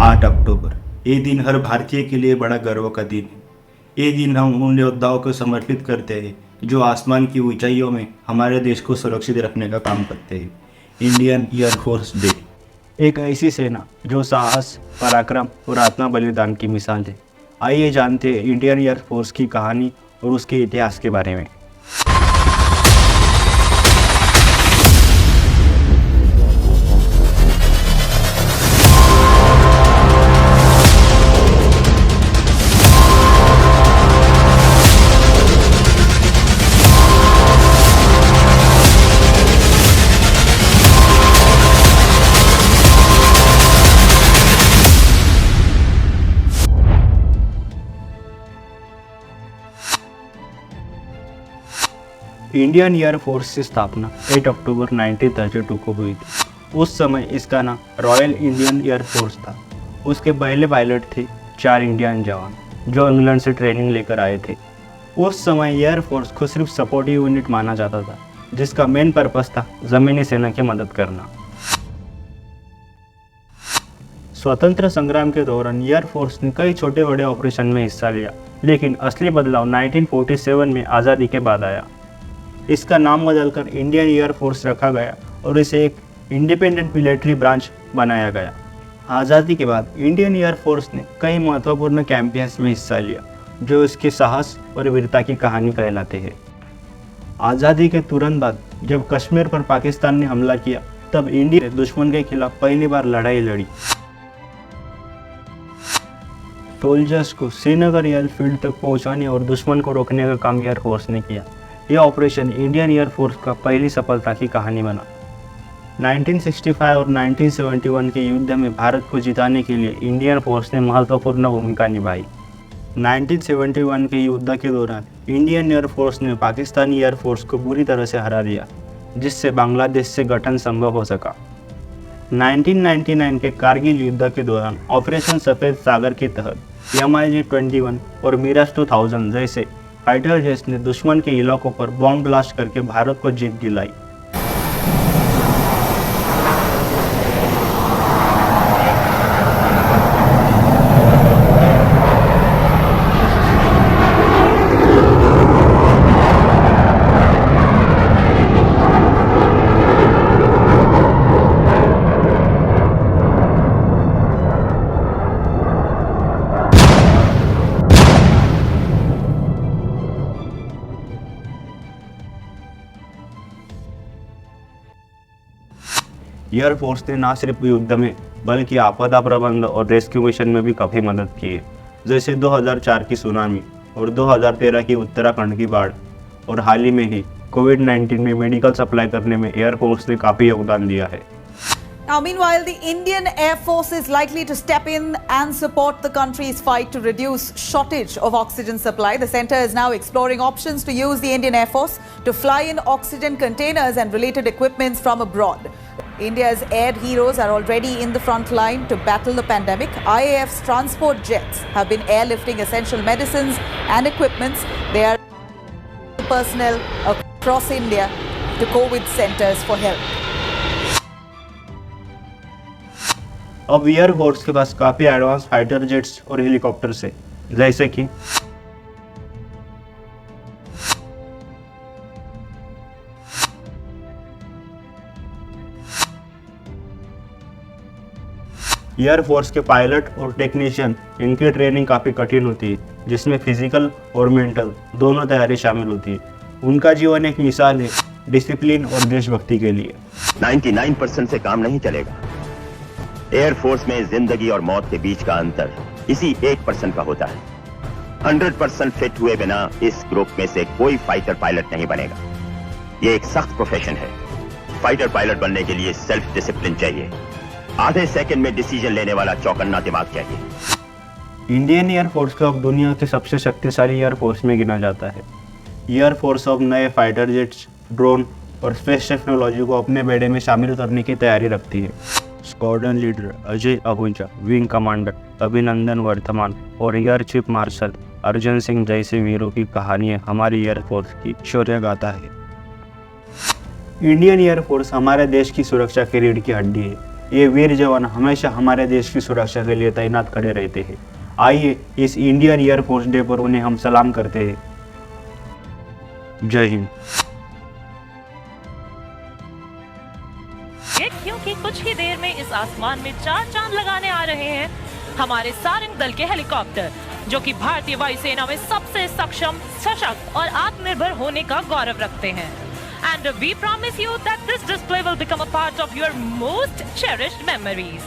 8 अक्टूबर ये दिन हर भारतीय के लिए बड़ा गर्व का दिन है। ये दिन हम उन योद्धाओं को समर्पित करते हैं जो आसमान की ऊंचाइयों में हमारे देश को सुरक्षित रखने का काम करते हैं। इंडियन एयरफोर्स डे एक ऐसी सेना जो साहस, पराक्रम और आत्म बलिदान की मिसाल है। आइए जानते हैं इंडियन एयरफोर्स की कहानी और उसके इतिहास के बारे में। इंडियन एयरफोर्स की स्थापना 8 अक्टूबर 1932 को हुई थी। उस समय इसका नाम रॉयल इंडियन एयरफोर्स था। उसके पहले पायलट थे 4 इंडियन जवान जो इंग्लैंड से ट्रेनिंग लेकर आए थे। उस समय एयरफोर्स को सिर्फ सपोर्टिव यूनिट माना जाता था, जिसका मेन पर्पस था ज़मीनी सेना की मदद करना। स्वतंत्र संग्राम के दौरान एयरफोर्स ने कई छोटे बड़े ऑपरेशन में हिस्सा लिया, लेकिन असली बदलाव 1947 में आज़ादी के बाद आया। इसका नाम बदलकर इंडियन एयरफोर्स रखा गया और इसे एक इंडिपेंडेंट मिलिट्री ब्रांच बनाया गया। आज़ादी के बाद इंडियन एयरफोर्स ने कई महत्वपूर्ण कैंपेन्स में हिस्सा लिया जो इसके साहस और वीरता की कहानी कहलाते हैं। आज़ादी के तुरंत बाद जब कश्मीर पर पाकिस्तान ने हमला किया, तब इंडिया ने दुश्मन के खिलाफ पहली बार लड़ाई लड़ी। सोल्जर्स को श्रीनगर एयरफील्ड तक पहुंचाने और दुश्मन को रोकने का काम एयरफोर्स ने किया। यह ऑपरेशन इंडियन एयरफोर्स का पहली सफलता की कहानी बना। 1965 और 1971 के युद्ध में भारत को जिताने के लिए इंडियन फोर्स ने महत्वपूर्ण भूमिका निभाई। 1971 के युद्ध के दौरान इंडियन एयरफोर्स ने पाकिस्तानी एयरफोर्स को बुरी तरह से हरा दिया, जिससे बांग्लादेश से गठन संभव हो सका। 1999 के कारगिल युद्ध के दौरान ऑपरेशन सफ़ेद सागर के तहत MiG-21 और मिराज 2000 जैसे फाइटर जेट्स ने दुश्मन के इलाकों पर बॉम्ब ब्लास्ट करके भारत को जीत दिलाई। एयरफोर्स ने न सिर्फ युद्ध में बल्कि आपदा प्रबंधन और रेस्क्यू मिशन में भी काफ़ी मदद की है, जैसे 2004 की सुनामी और 2013 की उत्तराखंड की बाढ़, और हाल ही में ही कोविड-19 में मेडिकल सप्लाई करने में एयरफोर्स ने काफ़ी योगदान दिया है। Now, meanwhile, the Indian Air Force is likely to step in and support the country's fight to reduce shortage of oxygen supply. The centre is now exploring options to use the Indian Air Force to fly in oxygen containers and related equipments from abroad. India's air heroes are already in the front line to battle the pandemic. IAF's transport jets have been airlifting essential medicines and equipments. They are personnel across India to COVID centres for help. अब air force के पास काफ़ी advance fighter jets और helicopters है, जैसे कि air force के pilot और technician, इनकी ट्रेनिंग काफ़ी कठिन होती है, जिसमें फिजिकल और मेंटल दोनों तैयारी शामिल होती है। उनका जीवन एक मिसाल है डिसिप्लिन और देशभक्ति के लिए। 99% से काम नहीं चलेगा। एयरफोर्स में जिंदगी और मौत के बीच का अंतर इसी 1% का होता है। 100% फिट हुए बिना इस ग्रुप में से कोई फाइटर पायलट नहीं बनेगा। ये एक सख्त प्रोफेशन है। फाइटर पायलट बनने के लिए सेल्फ डिसिप्लिन चाहिए। आधे सेकंड में डिसीजन लेने वाला चौकन्ना दिमाग चाहिए। इंडियन एयरफोर्स को अब दुनिया के सबसे शक्तिशाली एयरफोर्स में गिना जाता है। एयरफोर्स अब नए फाइटर जेट्स, ड्रोन और स्पेस टेक्नोलॉजी को अपने बेड़े में शामिल करने की तैयारी रखती है। Squadron leader Ajay Ahuja, wing commander Abhinandan Varthaman और air chief marshal Arjan Singh जैसे वीरों की कहानियाँ हमारी एयरफोर्स की शौर्य गाथा है। इंडियन एयरफोर्स हमारे देश की सुरक्षा की रीढ़ की हड्डी है। ये वीर जवान हमेशा हमारे देश की सुरक्षा के लिए तैनात खड़े रहते हैं। आइए इस इंडियन एयरफोर्स डे पर उन्हें हम सलाम करते हैं। जय हिंद। ये क्योंकि कुछ ही देर में इस आसमान में 4 चांद लगाने आ रहे हैं हमारे सारंग दल के हेलीकॉप्टर, जो कि भारतीय वायुसेना में सबसे सक्षम, सशक्त और आत्मनिर्भर होने का गौरव रखते हैं। And we promise you that this display will become a part of your most cherished memories.